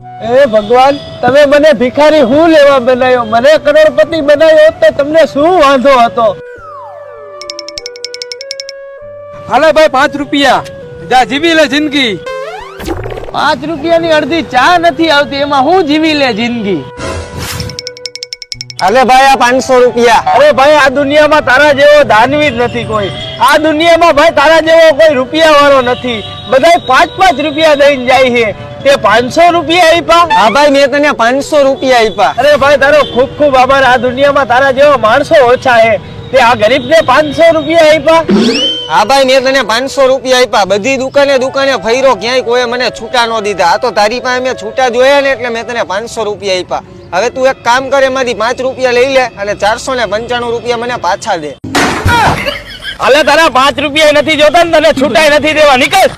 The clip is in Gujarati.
એ ભગવાન, તમે મને ભિખારી હું લેવા બનાવ્યો? મને કરોડપતિ બનાવ્યો તો તમને શું વાંધો હતો? હાલે ભાઈ 5 રૂપિયા, જા જીવી લે જિંદગી. 5 રૂપિયાની અડધી ચા નથી આવતી, એમાં હું જીવી લે જિંદગી? અરે ભાઈ આ 500 રૂપિયા. અરે ભાઈ, આ દુનિયામાં તારા જેવો દાનવી જ નથી કોઈ. આ દુનિયામાં ભાઈ તારા જેવો કોઈ રૂપિયા વાળો નથી. બધા 5-5 રૂપિયા દઈને જાય છે. તે 500 રૂપિયા આપ્યા? હા ભાઈ મેં તને 500 રૂપિયા આપ્યા. અરે ભાઈ, તારો ખૂબ ખૂબ આભાર. આ દુનિયામાં તારા જેવા માણસો ઓછા છે. તે આ ગરીબને 500 રૂપિયા આપ્યા? હા ભાઈ મેં તને 500 રૂપિયા આપ્યા. બધી દુકાને ફર્યો, ક્યાંય કોઈ મને છૂટા ન દીધા. આ તો તારી પાસે મેં છૂટા જોયા ને એટલે મેં તને 500 રૂપિયા આપ્યા. હવે તું એક કામ કરે, એમાંથી 5 રૂપિયા લઈ લે અને 495 રૂપિયા મને પાછા દે. હાલે, તારા 5 રૂપિયા નથી જોતા ને તને છૂટાય નથી દેવા. નીકળ.